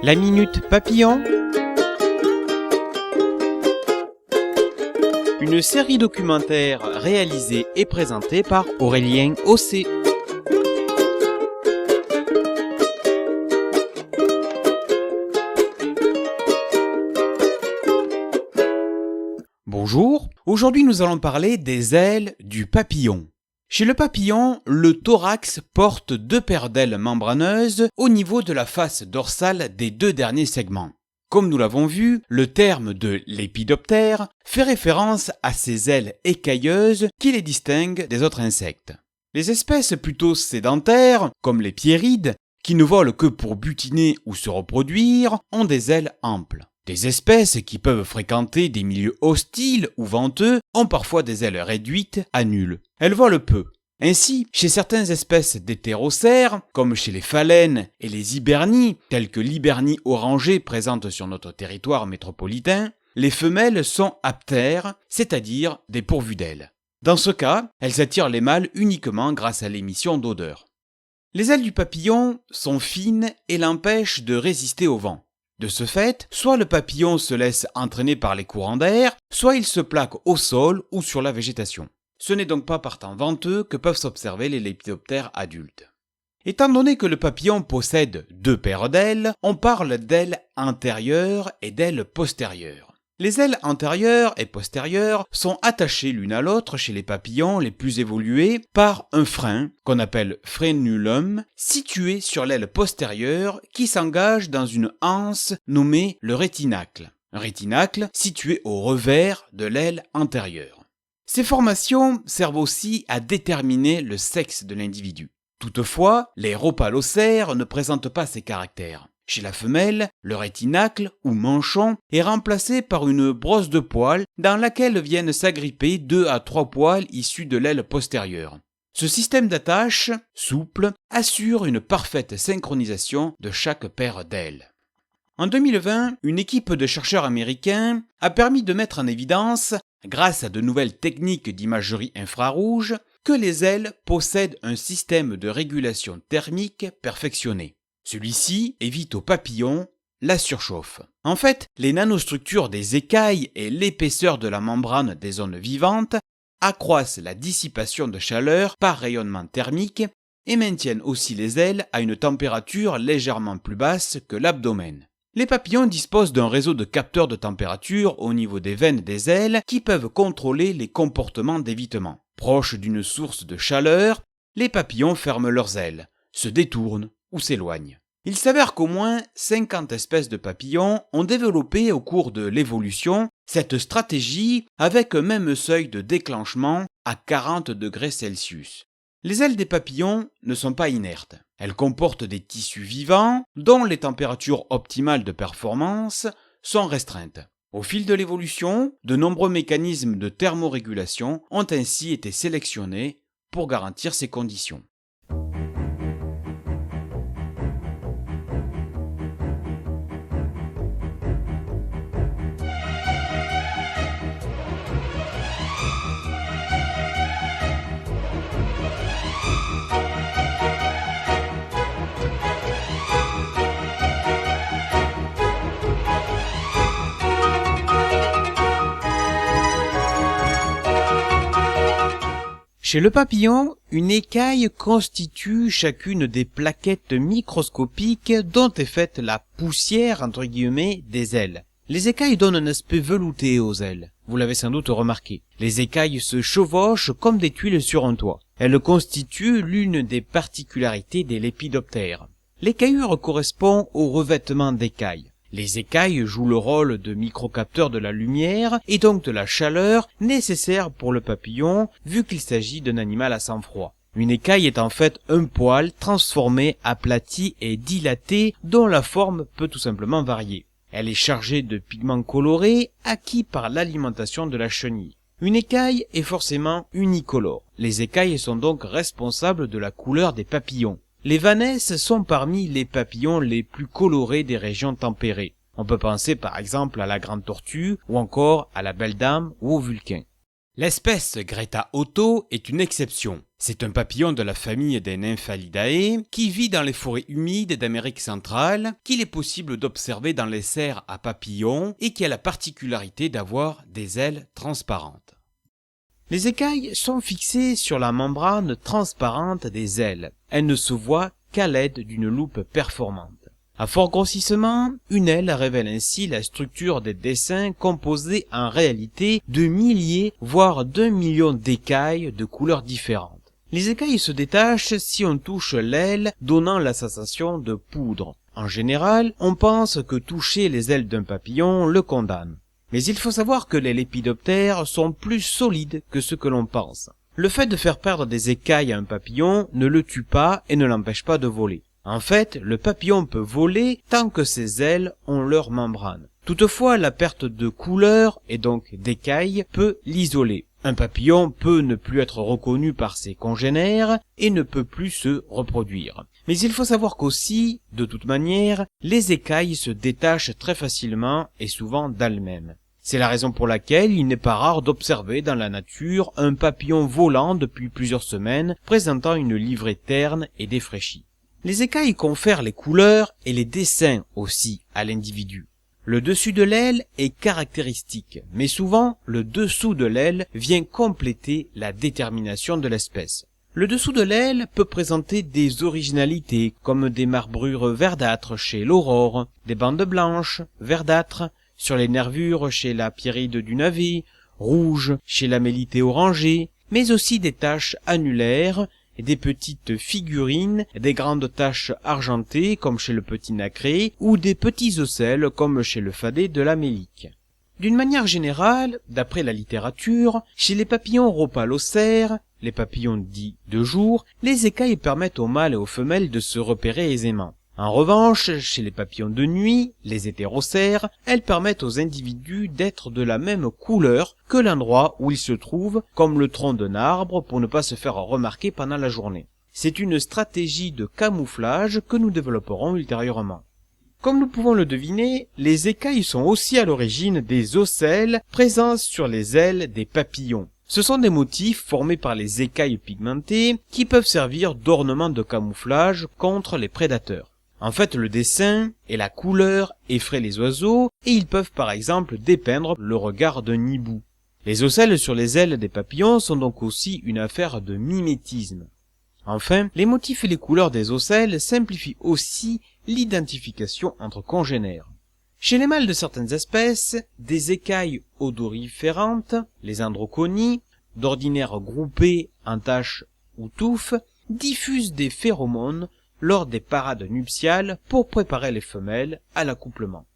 La Minute Papillon, une série documentaire réalisée et présentée par Aurélien Ossé. Bonjour, aujourd'hui nous allons parler des ailes du papillon. Chez le papillon, le thorax porte deux paires d'ailes membraneuses au niveau de la face dorsale des deux derniers segments. Comme nous l'avons vu, le terme de lépidoptère fait référence à ces ailes écailleuses qui les distinguent des autres insectes. Les espèces plutôt sédentaires, comme les pierrides, qui ne volent que pour butiner ou se reproduire, ont des ailes amples. Des espèces qui peuvent fréquenter des milieux hostiles ou venteux ont parfois des ailes réduites à nulles. Elles volent peu. Ainsi, chez certaines espèces d'hétérocères, comme chez les phalènes et les hibernies, telles que l'hibernie orangée présente sur notre territoire métropolitain, les femelles sont aptères, c'est-à-dire dépourvues d'ailes. Dans ce cas, elles attirent les mâles uniquement grâce à l'émission d'odeurs. Les ailes du papillon sont fines et l'empêchent de résister au vent. De ce fait, soit le papillon se laisse entraîner par les courants d'air, soit il se plaque au sol ou sur la végétation. Ce n'est donc pas par temps venteux que peuvent s'observer les lépidoptères adultes. Étant donné que le papillon possède deux paires d'ailes, on parle d'ailes antérieures et d'ailes postérieures. Les ailes antérieures et postérieures sont attachées l'une à l'autre chez les papillons les plus évolués par un frein, qu'on appelle frénulum, situé sur l'aile postérieure qui s'engage dans une anse nommée le rétinacle. Un rétinacle situé au revers de l'aile antérieure. Ces formations servent aussi à déterminer le sexe de l'individu. Toutefois, les rhopalocères ne présentent pas ces caractères. Chez la femelle, le rétinacle, ou manchon, est remplacé par une brosse de poils dans laquelle viennent s'agripper 2 à 3 poils issus de l'aile postérieure. Ce système d'attache, souple, assure une parfaite synchronisation de chaque paire d'ailes. En 2020, une équipe de chercheurs américains a permis de mettre en évidence, grâce à de nouvelles techniques d'imagerie infrarouge, que les ailes possèdent un système de régulation thermique perfectionné. Celui-ci évite aux papillons la surchauffe. En fait, les nanostructures des écailles et l'épaisseur de la membrane des zones vivantes accroissent la dissipation de chaleur par rayonnement thermique et maintiennent aussi les ailes à une température légèrement plus basse que l'abdomen. Les papillons disposent d'un réseau de capteurs de température au niveau des veines des ailes qui peuvent contrôler les comportements d'évitement. Proches d'une source de chaleur, les papillons ferment leurs ailes, se détournent ou s'éloignent. Il s'avère qu'au moins 50 espèces de papillons ont développé au cours de l'évolution cette stratégie avec un même seuil de déclenchement à 40 degrés Celsius. Les ailes des papillons ne sont pas inertes. Elles comportent des tissus vivants dont les températures optimales de performance sont restreintes. Au fil de l'évolution, de nombreux mécanismes de thermorégulation ont ainsi été sélectionnés pour garantir ces conditions. Chez le papillon, une écaille constitue chacune des plaquettes microscopiques dont est faite la poussière entre guillemets des ailes. Les écailles donnent un aspect velouté aux ailes. Vous l'avez sans doute remarqué. Les écailles se chevauchent comme des tuiles sur un toit. Elles constituent l'une des particularités des lépidoptères. L'écaillure correspond au revêtement d'écailles. Les écailles jouent le rôle de microcapteurs de la lumière et donc de la chaleur nécessaire pour le papillon vu qu'il s'agit d'un animal à sang froid. Une écaille est en fait un poil transformé, aplati et dilaté dont la forme peut tout simplement varier. Elle est chargée de pigments colorés acquis par l'alimentation de la chenille. Une écaille est forcément unicolore. Les écailles sont donc responsables de la couleur des papillons. Les vanesses sont parmi les papillons les plus colorés des régions tempérées. On peut penser par exemple à la grande tortue ou encore à la belle dame ou au vulcain. L'espèce Greta Otto est une exception. C'est un papillon de la famille des Nymphalidae qui vit dans les forêts humides d'Amérique centrale, qu'il est possible d'observer dans les serres à papillons et qui a la particularité d'avoir des ailes transparentes. Les écailles sont fixées sur la membrane transparente des ailes. Elles ne se voient qu'à l'aide d'une loupe performante. À fort grossissement, une aile révèle ainsi la structure des dessins composés en réalité de milliers, voire d'1 million d'écailles de couleurs différentes. Les écailles se détachent si on touche l'aile, donnant la sensation de poudre. En général, on pense que toucher les ailes d'un papillon le condamne. Mais il faut savoir que les lépidoptères sont plus solides que ce que l'on pense. Le fait de faire perdre des écailles à un papillon ne le tue pas et ne l'empêche pas de voler. En fait, le papillon peut voler tant que ses ailes ont leur membrane. Toutefois, la perte de couleur et donc d'écailles peut l'isoler. Un papillon peut ne plus être reconnu par ses congénères et ne peut plus se reproduire. Mais il faut savoir qu'aussi, de toute manière, les écailles se détachent très facilement et souvent d'elles-mêmes. C'est la raison pour laquelle il n'est pas rare d'observer dans la nature un papillon volant depuis plusieurs semaines, présentant une livrée terne et défraîchie. Les écailles confèrent les couleurs et les dessins aussi à l'individu. Le dessus de l'aile est caractéristique, mais souvent le dessous de l'aile vient compléter la détermination de l'espèce. Le dessous de l'aile peut présenter des originalités comme des marbrures verdâtres chez l'aurore, des bandes blanches, verdâtres, sur les nervures chez la pierride du navet, rouges chez la mélitée orangée, mais aussi des taches annulaires, des petites figurines, des grandes taches argentées comme chez le petit nacré ou des petits ocelles comme chez le fadet de la mélique. D'une manière générale, d'après la littérature, chez les papillons rhopalocères, les papillons dits de jour, les écailles permettent aux mâles et aux femelles de se repérer aisément. En revanche, chez les papillons de nuit, les hétérocères, elles permettent aux individus d'être de la même couleur que l'endroit où ils se trouvent, comme le tronc d'un arbre pour ne pas se faire remarquer pendant la journée. C'est une stratégie de camouflage que nous développerons ultérieurement. Comme nous pouvons le deviner, les écailles sont aussi à l'origine des ocelles présents sur les ailes des papillons. Ce sont des motifs formés par les écailles pigmentées qui peuvent servir d'ornement de camouflage contre les prédateurs. En fait, le dessin et la couleur effraient les oiseaux et ils peuvent par exemple dépeindre le regard d'un hibou. Les ocelles sur les ailes des papillons sont donc aussi une affaire de mimétisme. Enfin, les motifs et les couleurs des ocelles simplifient aussi l'identification entre congénères. Chez les mâles de certaines espèces, des écailles odoriférantes, les androconies, d'ordinaire groupées en taches ou touffes, diffusent des phéromones lors des parades nuptiales pour préparer les femelles à l'accouplement.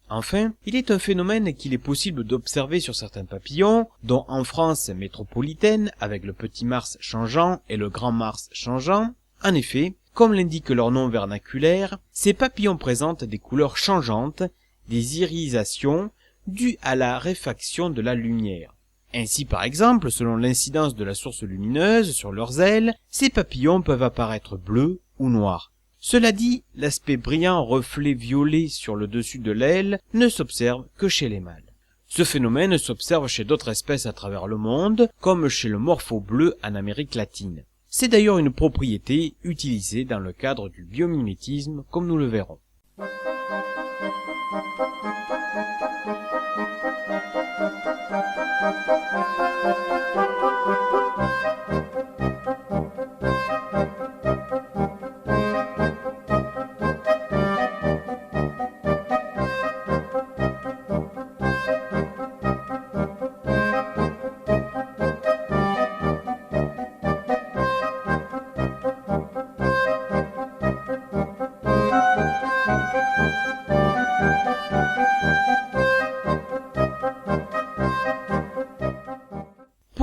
Enfin, il est un phénomène qu'il est possible d'observer sur certains papillons, dont en France métropolitaine avec le petit mars changeant et le grand mars changeant. En effet, comme l'indique leur nom vernaculaire, ces papillons présentent des couleurs changeantes, des irisations dues à la réfaction de la lumière. Ainsi, par exemple, selon l'incidence de la source lumineuse sur leurs ailes, ces papillons peuvent apparaître bleus ou noirs. Cela dit, l'aspect brillant reflet violet sur le dessus de l'aile ne s'observe que chez les mâles. Ce phénomène s'observe chez d'autres espèces à travers le monde, comme chez le morpho bleu en Amérique latine. C'est d'ailleurs une propriété utilisée dans le cadre du biomimétisme, comme nous le verrons.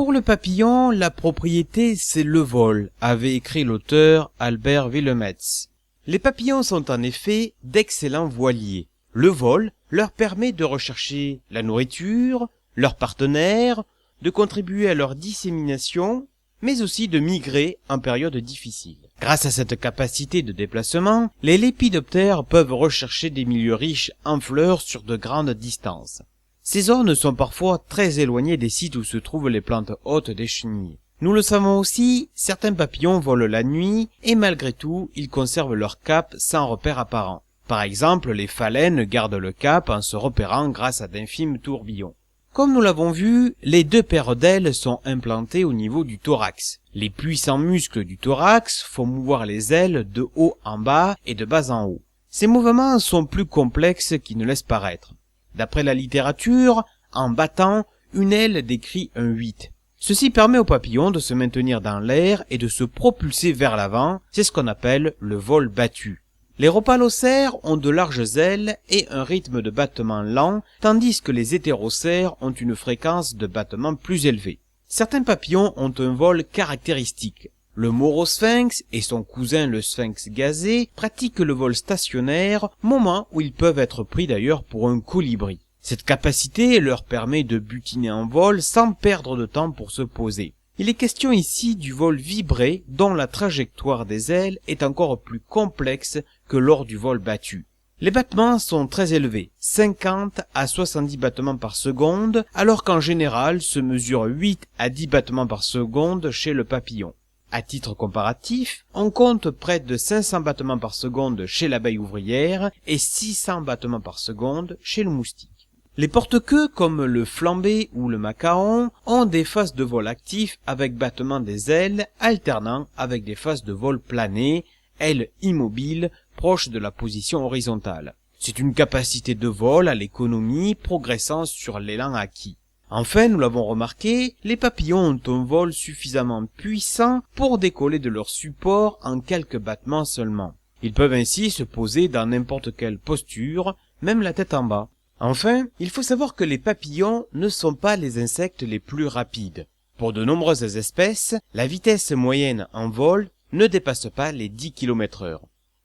Pour le papillon, la propriété, c'est le vol, avait écrit l'auteur Albert Willemetz. Les papillons sont en effet d'excellents voiliers. Le vol leur permet de rechercher la nourriture, leurs partenaires, de contribuer à leur dissémination, mais aussi de migrer en période difficile. Grâce à cette capacité de déplacement, les lépidoptères peuvent rechercher des milieux riches en fleurs sur de grandes distances. Ces zones sont parfois très éloignées des sites où se trouvent les plantes hôtes des chenilles. Nous le savons aussi, certains papillons volent la nuit et malgré tout, ils conservent leur cap sans repère apparent. Par exemple, les phalènes gardent le cap en se repérant grâce à d'infimes tourbillons. Comme nous l'avons vu, les deux paires d'ailes sont implantées au niveau du thorax. Les puissants muscles du thorax font mouvoir les ailes de haut en bas et de bas en haut. Ces mouvements sont plus complexes qu'ils ne laissent paraître. D'après la littérature, en battant, une aile décrit un 8. Ceci permet au papillon de se maintenir dans l'air et de se propulser vers l'avant, c'est ce qu'on appelle le vol battu. Les rhopalocères ont de larges ailes et un rythme de battement lent, tandis que les hétérocères ont une fréquence de battement plus élevée. Certains papillons ont un vol caractéristique. Le morosphinx et son cousin le sphinx gazé pratiquent le vol stationnaire, moment où ils peuvent être pris d'ailleurs pour un colibri. Cette capacité leur permet de butiner en vol sans perdre de temps pour se poser. Il est question ici du vol vibré dont la trajectoire des ailes est encore plus complexe que lors du vol battu. Les battements sont très élevés, 50 à 70 battements par seconde, alors qu'en général se mesurent 8 à 10 battements par seconde chez le papillon. À titre comparatif, on compte près de 500 battements par seconde chez l'abeille ouvrière et 600 battements par seconde chez le moustique. Les porte-queues comme le flambé ou le macaon ont des phases de vol actifs avec battement des ailes alternant avec des phases de vol planées, ailes immobiles proches de la position horizontale. C'est une capacité de vol à l'économie progressant sur l'élan acquis. Enfin, nous l'avons remarqué, les papillons ont un vol suffisamment puissant pour décoller de leur support en quelques battements seulement. Ils peuvent ainsi se poser dans n'importe quelle posture, même la tête en bas. Enfin, il faut savoir que les papillons ne sont pas les insectes les plus rapides. Pour de nombreuses espèces, la vitesse moyenne en vol ne dépasse pas les 10 km/h.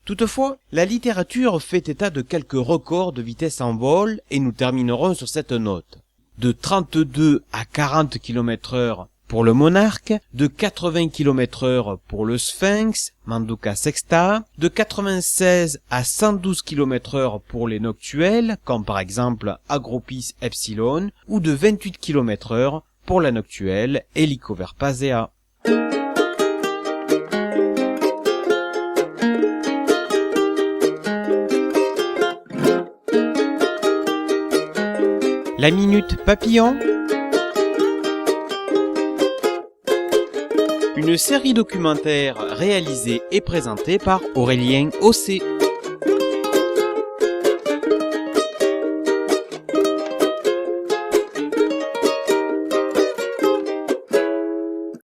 Toutefois, la littérature fait état de quelques records de vitesse en vol et nous terminerons sur cette note. De 32 à 40 km/h pour le monarque, de 80 km/h pour le sphinx, Manduca sexta, de 96 à 112 km/h pour les noctuels, comme par exemple Agropis epsilon, ou de 28 km/h pour la noctuelle Helicoverpasea. La Minute Papillon. Une série documentaire réalisée et présentée par Aurélien Ossé.